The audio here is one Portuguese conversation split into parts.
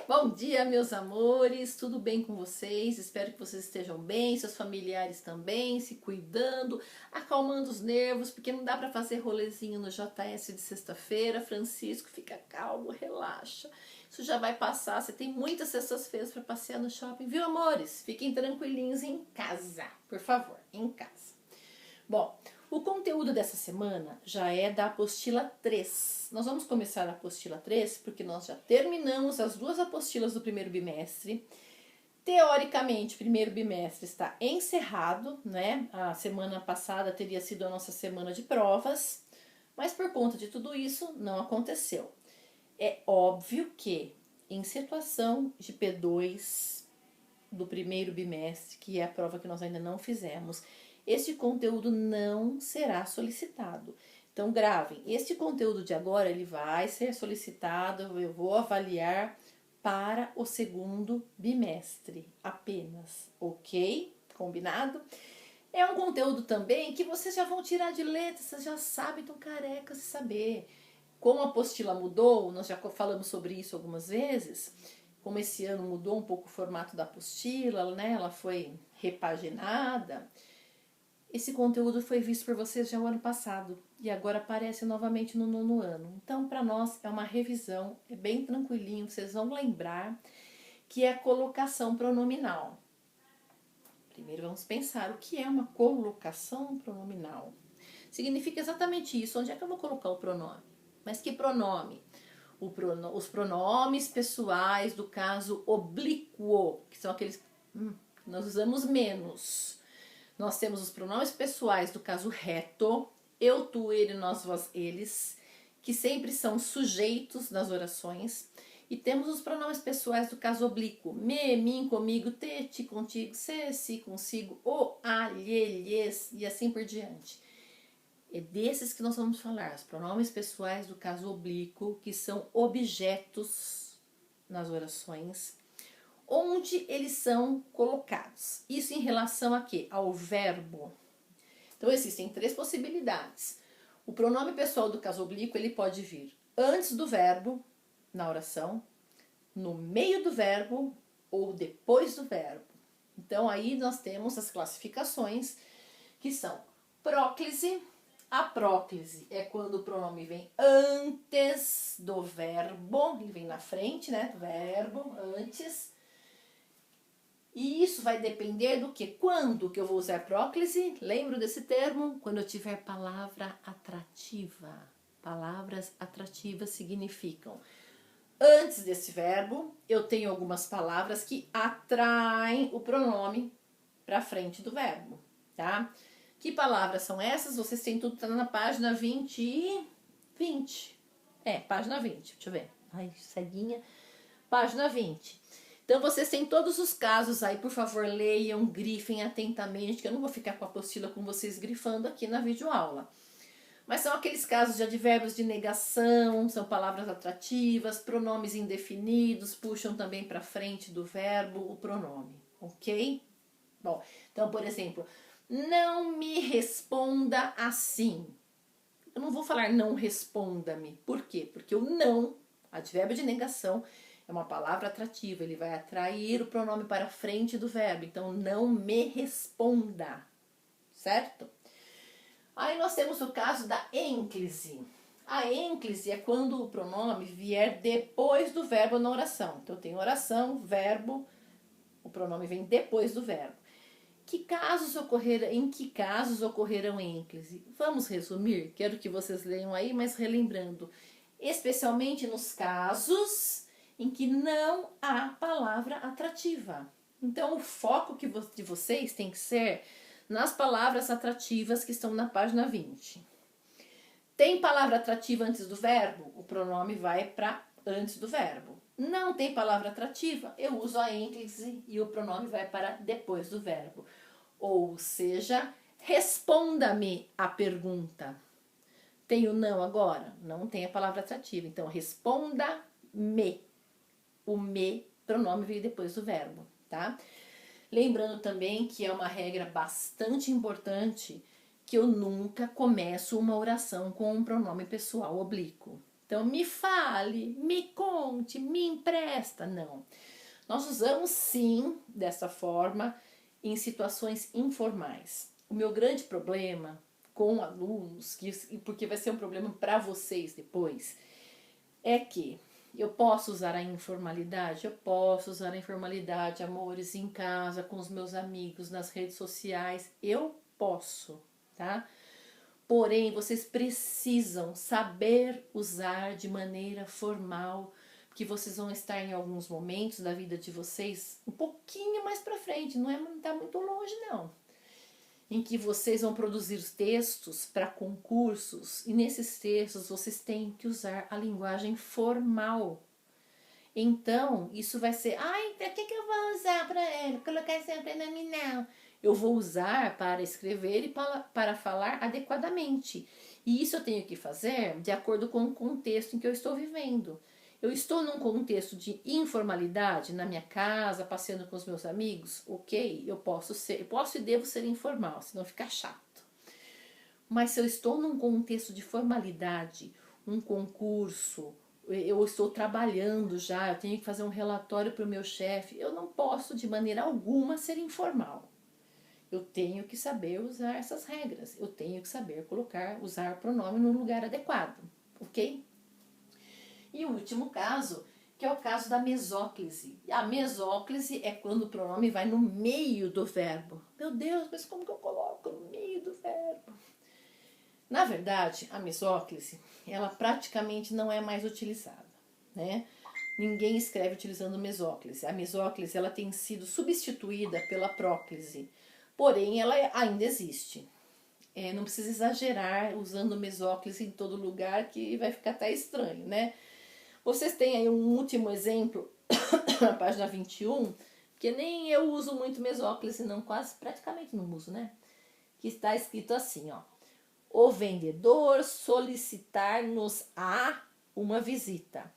Bom dia, meus amores, tudo bem com vocês? Espero que vocês estejam bem, seus familiares também, se cuidando, acalmando os nervos, porque não dá para fazer rolezinho no JS de sexta-feira. Francisco, fica calmo, relaxa. Isso já vai passar, você tem muitas sextas-feiras para passear no shopping, viu, amores? Fiquem tranquilinhos em casa, por favor, em casa. Bom, o conteúdo dessa semana já é da apostila 3. Nós vamos começar a apostila 3 porque nós já terminamos as duas apostilas do primeiro bimestre. Teoricamente, o primeiro bimestre está encerrado, né? A semana passada teria sido a nossa semana de provas, mas por conta de tudo isso não aconteceu. É óbvio que em situação de P2 do primeiro bimestre, que é a prova que nós ainda não fizemos, este conteúdo não será solicitado. Então gravem, este conteúdo de agora ele vai ser solicitado, eu vou avaliar para o segundo bimestre apenas, ok? Combinado? É um conteúdo também que vocês já vão tirar de letra, vocês já sabem, estão carecas de saber. Como a apostila mudou, nós já falamos sobre isso algumas vezes, como esse ano mudou um pouco o formato da apostila, né? Ela foi repaginada. Esse conteúdo foi visto por vocês já o ano passado e agora aparece novamente no nono ano. Então, para nós é uma revisão, é bem tranquilinho, vocês vão lembrar que é a colocação pronominal. Primeiro vamos pensar o que é uma colocação pronominal. Significa exatamente isso, onde é que eu vou colocar o pronome? Mas que pronome? Os pronomes pessoais do caso oblíquo, que são aqueles que nós usamos menos. Nós temos os pronomes pessoais do caso reto, eu, tu, ele, nós, vós, eles, que sempre são sujeitos nas orações. E temos os pronomes pessoais do caso oblíquo, me, mim, comigo, te, ti, contigo, se, si, consigo, o, a, lhe, lhes e assim por diante. É desses que nós vamos falar, os pronomes pessoais do caso oblíquo, que são objetos nas orações, onde eles são colocados. Isso em relação a quê? Ao verbo. Então existem três possibilidades. O pronome pessoal do caso oblíquo, ele pode vir antes do verbo, na oração, no meio do verbo ou depois do verbo. Então aí nós temos as classificações que são próclise. A próclise é quando o pronome vem antes do verbo, ele vem na frente, né, do verbo, antes. E isso vai depender do que? Quando que eu vou usar próclise? Lembro desse termo? Quando eu tiver palavra atrativa. Palavras atrativas significam, antes desse verbo, eu tenho algumas palavras que atraem o pronome para frente do verbo, tá? Que palavras são essas? Vocês têm tudo, tá na página 20. Página 20, deixa eu ver. Ai, ceguinha. Página 20. Então, vocês têm todos os casos aí, por favor, leiam, grifem atentamente, que eu não vou ficar com a apostila com vocês grifando aqui na videoaula. Mas são aqueles casos de advérbios de negação, são palavras atrativas, pronomes indefinidos, puxam também para frente do verbo o pronome, ok? Bom, então, por exemplo, não me responda assim. Eu não vou falar não responda-me. Por quê? Porque o não, advérbio de negação, é uma palavra atrativa, ele vai atrair o pronome para frente do verbo. Então, não me responda, certo? Aí nós temos o caso da ênclise. A ênclise é quando o pronome vier depois do verbo na oração. Então, eu tenho oração, verbo, o pronome vem depois do verbo. Em que casos ocorrerão ênclise? Vamos resumir? Quero que vocês leiam aí, mas relembrando. Especialmente nos casos em que não há palavra atrativa. Então, o foco de vocês tem que ser nas palavras atrativas que estão na página 20. Tem palavra atrativa antes do verbo? O pronome vai para antes do verbo. Não tem palavra atrativa? Eu uso a ênclise e o pronome vai para depois do verbo. Ou seja, responda-me a pergunta. Tem o não agora? Não tem a palavra atrativa. Então, responda-me. O me, pronome veio depois do verbo, tá? Lembrando também que é uma regra bastante importante que eu nunca começo uma oração com um pronome pessoal oblíquo. Então, me fale, me conte, me empresta. Não. Nós usamos sim dessa forma em situações informais. O meu grande problema com alunos, porque vai ser um problema para vocês depois, é que eu posso usar a informalidade? Eu posso usar a informalidade, amores, em casa, com os meus amigos, nas redes sociais. Eu posso, tá? Porém, vocês precisam saber usar de maneira formal, porque vocês vão estar em alguns momentos da vida de vocês um pouquinho mais para frente, não tá muito longe não, em que vocês vão produzir textos para concursos e nesses textos vocês têm que usar a linguagem formal. Então, isso vai ser, para que eu vou usar para colocar esse pronominal? Eu vou usar para escrever e para falar adequadamente. E isso eu tenho que fazer de acordo com o contexto em que eu estou vivendo. Eu estou num contexto de informalidade, na minha casa, passeando com os meus amigos, ok, eu posso e devo ser informal, senão fica chato. Mas se eu estou num contexto de formalidade, um concurso, eu estou trabalhando já, eu tenho que fazer um relatório para o meu chefe, eu não posso de maneira alguma ser informal. Eu tenho que saber usar essas regras, eu tenho que saber usar pronome no lugar adequado, ok? E o último caso, que é o caso da mesóclise. A mesóclise é quando o pronome vai no meio do verbo. Meu Deus, mas como que eu coloco no meio do verbo? Na verdade, a mesóclise, ela praticamente não é mais utilizada, né? Ninguém escreve utilizando mesóclise. A mesóclise, ela tem sido substituída pela próclise, porém ela ainda existe. Não precisa exagerar usando mesóclise em todo lugar, que vai ficar até estranho, né? Vocês têm aí um último exemplo, na página 21, que nem eu uso muito mesóclise, não, praticamente não uso, né? Que está escrito assim, ó. O vendedor solicitar-nos a uma visita.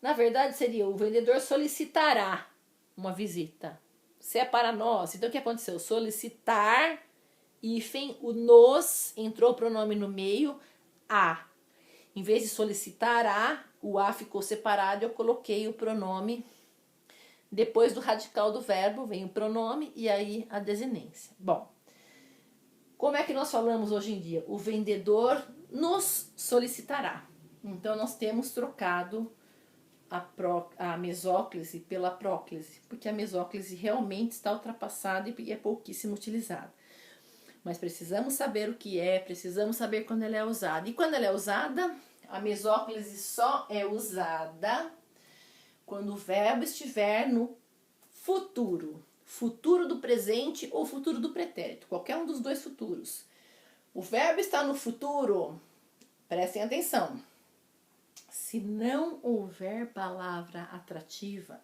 Na verdade seria o vendedor solicitará uma visita. Se é para nós, então o que aconteceu? Solicitar, hífen, o nos, entrou o pronome no meio, a. Em vez de solicitar a, o a ficou separado, eu coloquei o pronome. Depois do radical do verbo vem o pronome e aí a desinência. Bom, como é que nós falamos hoje em dia? O vendedor nos solicitará. Então, nós temos trocado a mesóclise pela próclise, porque a mesóclise realmente está ultrapassada e é pouquíssimo utilizada. Mas precisamos saber o que é, precisamos saber quando ela é usada. E quando ela é usada, a mesóclise só é usada quando o verbo estiver no futuro. Futuro do presente ou futuro do pretérito, qualquer um dos dois futuros. O verbo está no futuro, prestem atenção. Se não houver palavra atrativa,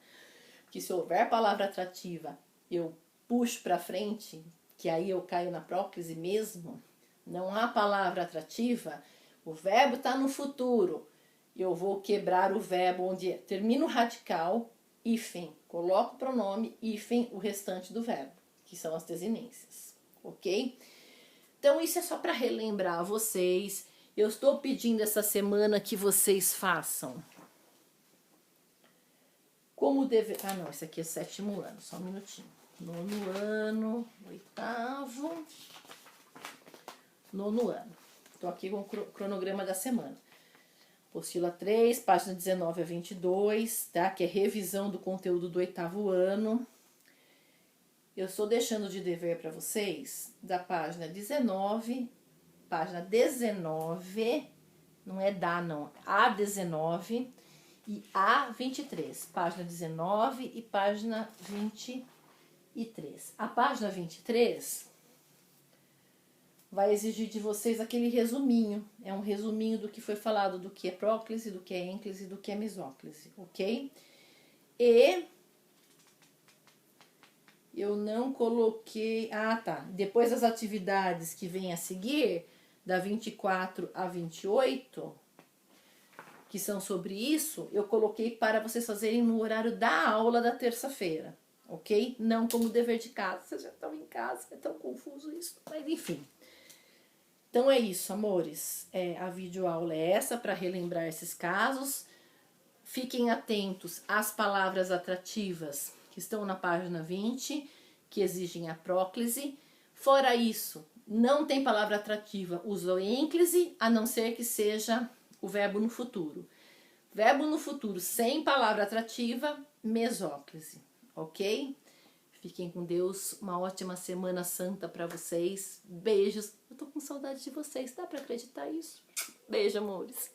porque se houver palavra atrativa, eu puxo para frente, que aí eu caio na próclise mesmo, não há palavra atrativa, o verbo está no futuro, eu vou quebrar o verbo onde termina o radical, hífen, coloco o pronome, hífen, o restante do verbo, que são as desinências, ok? Então isso é só para relembrar a vocês. Eu estou pedindo essa semana que vocês façam como deve... Ah, não, esse aqui é 7º ano, só um minutinho. 9º ano, 8º, 9º ano. Estou aqui com o cronograma da semana. Apostila 3, página 19 a 22, tá? Que é revisão do conteúdo do 8º ano. Eu estou deixando de dever para vocês da página 19, não é da não, A19 e A23, página 19 e página 23. A página 23 vai exigir de vocês aquele resuminho, é um resuminho do que foi falado, do que é próclise, do que é ênclise, do que é mesóclise, ok? E eu não coloquei... Ah, tá. Depois das atividades que vêm a seguir, da 24 a 28, que são sobre isso, eu coloquei para vocês fazerem no horário da aula da terça-feira, ok? Não como dever de casa. Vocês já estão em casa, é tão confuso isso, mas enfim. Então é isso, amores. A videoaula é essa para relembrar esses casos. Fiquem atentos às palavras atrativas que estão na página 20, que exigem a próclise. Fora isso, não tem palavra atrativa, usa o ênclise, a não ser que seja o verbo no futuro. Verbo no futuro sem palavra atrativa, mesóclise, ok? Fiquem com Deus, uma ótima Semana Santa para vocês. Beijos. Eu tô com saudade de vocês, dá para acreditar isso? Beijo, amores.